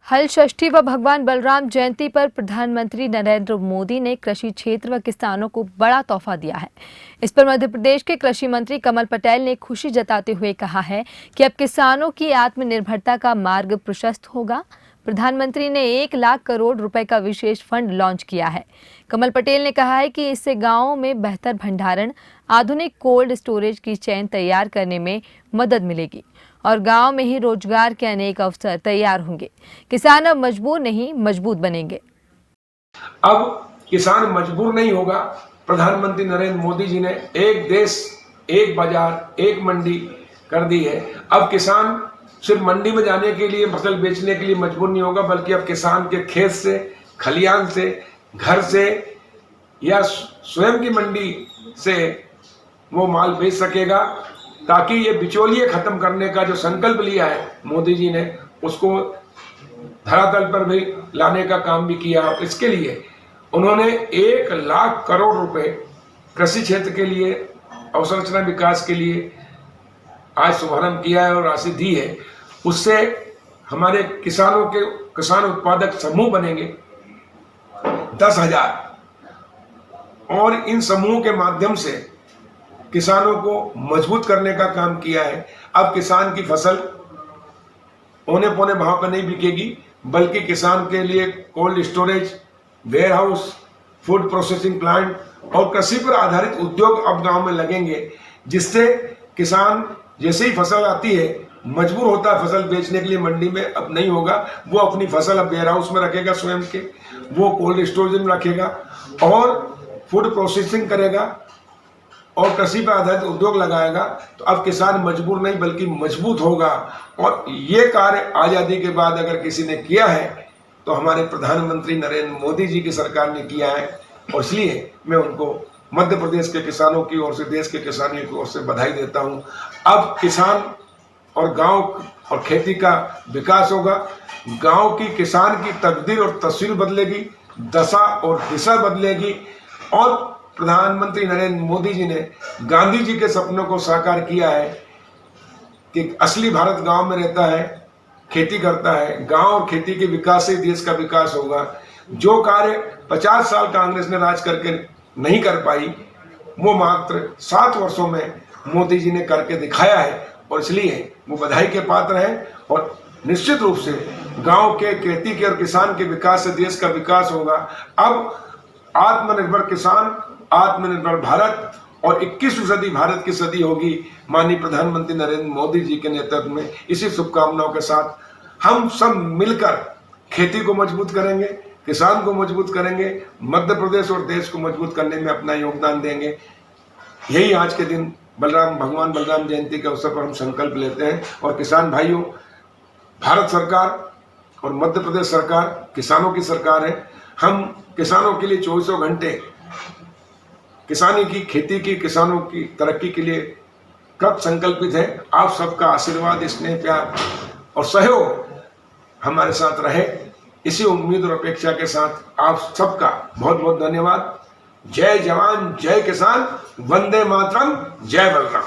हल षष्ठी व भगवान बलराम जयंती पर प्रधानमंत्री नरेंद्र मोदी ने कृषि क्षेत्र व किसानों को बड़ा तोहफा दिया है। इस पर मध्य प्रदेश के कृषि मंत्री कमल पटेल ने खुशी जताते हुए कहा है कि अब किसानों की आत्मनिर्भरता का मार्ग प्रशस्त होगा। प्रधानमंत्री ने 1 लाख करोड़ रुपए का विशेष फंड लॉन्च किया है। कमल पटेल ने कहा है कि इससे गांवों में बेहतर भंडारण, आधुनिक कोल्ड स्टोरेज की चेन तैयार करने में मदद मिलेगी और गांव में ही रोजगार के अनेक अवसर तैयार होंगे। किसान अब मजबूर नहीं, मजबूत बनेंगे। अब किसान मजबूर नहीं होगा। प्रधानमंत्री नरेंद्र मोदी जी ने एक देश, एक बाजार, एक मंडी कर दी है। अब किसान सिर्फ मंडी में जाने के लिए, फसल बेचने के लिए मजबूर नहीं होगा, बल्कि अब किसान के खेत से, खलियान से, घर से या स्वयं की मंडी से वो माल बेच सकेगा, ताकि ये बिचौलिए खत्म करने का जो संकल्प लिया है मोदी जी ने, उसको धरातल पर भी लाने का काम भी किया। इसके लिए उन्होंने 1 लाख करोड़ रुपए कृषि क्षेत्र के लिए, अवसंरचना विकास के लिए आज शुभारंभ किया है और राशि दी है। उससे हमारे किसान उत्पादक समूह बनेंगे 10,000 और इन समूहों के माध्यम से किसानों को मजबूत करने का काम किया है। अब किसान की फसल औने पौने भाव पर नहीं बिकेगी, बल्कि किसान के लिए cold storage, warehouse, food processing plant और कृषि पर आधारित उद्योग अब गांव में लगेंगे, जिससे किसान जैसे ही फसल आती है मजबूर होता है फसल बेचने के लिए मंडी में, अब नहीं होगा। वो अपनी फसल अब वेयर हाउस में रखेगा, स्वयं के वो कोल्ड स्टोरेज में रखेगा और फूड प्रोसेसिंग करेगा और कृषि पर आधारित उद्योग लगाएगा। तो अब किसान मजबूर नहीं बल्कि मजबूत होगा। और ये कार्य आज़ादी के बाद अगर किसी ने किया है तो हमारे प्रधानमंत्री नरेंद्र मोदी जी की सरकार ने किया है, और इसलिए मैं उनको मध्य प्रदेश के किसानों की ओर से, देश के किसानों की ओर से बधाई देता हूँ। अब किसान और गांव और खेती का विकास होगा। गांव की किसान की तकदीर और तस्वीर बदलेगी, दशा और दिशा बदलेगी। और प्रधानमंत्री नरेंद्र मोदी जी ने गांधी जी के सपनों को साकार किया है कि असली भारत गांव में रहता है, खेती करता है। गांव और खेती के विकास से देश का विकास होगा। जो कार्य 50 साल कांग्रेस ने राज करके नहीं कर पाई, वो मात्र 7 वर्षों में मोदी जी ने करके दिखाया है, और इसलिए वो बधाई के पात्र हैं। और निश्चित रूप से गांव के, खेती के और किसान के विकास से देश का विकास होगा। अब आत्मनिर्भर किसान, आत्मनिर्भर भारत और 21वीं सदी भारत की सदी होगी माननीय प्रधानमंत्री नरेंद्र मोदी जी के नेतृत्व में। इसी शुभकामनाओं के साथ हम सब मिलकर खेती को मजबूत करेंगे, किसान को मजबूत करेंगे, मध्य प्रदेश और देश को मजबूत करने में अपना योगदान देंगे। यही आज के दिन भगवान बलराम जयंती के अवसर पर हम संकल्प लेते हैं। और किसान भाइयों, भारत सरकार और मध्य प्रदेश सरकार किसानों की सरकार है। हम किसानों के लिए 24 घंटे किसानी की, खेती की, किसानों की तरक्की के लिए कब संकल्पित है। आप सबका आशीर्वाद, स्नेह, प्यार और सहयोग हमारे साथ रहे, इसी उम्मीद और अपेक्षा के साथ आप सबका बहुत बहुत धन्यवाद। जय जवान, जय किसान, वंदे मातरम, जय बलराम।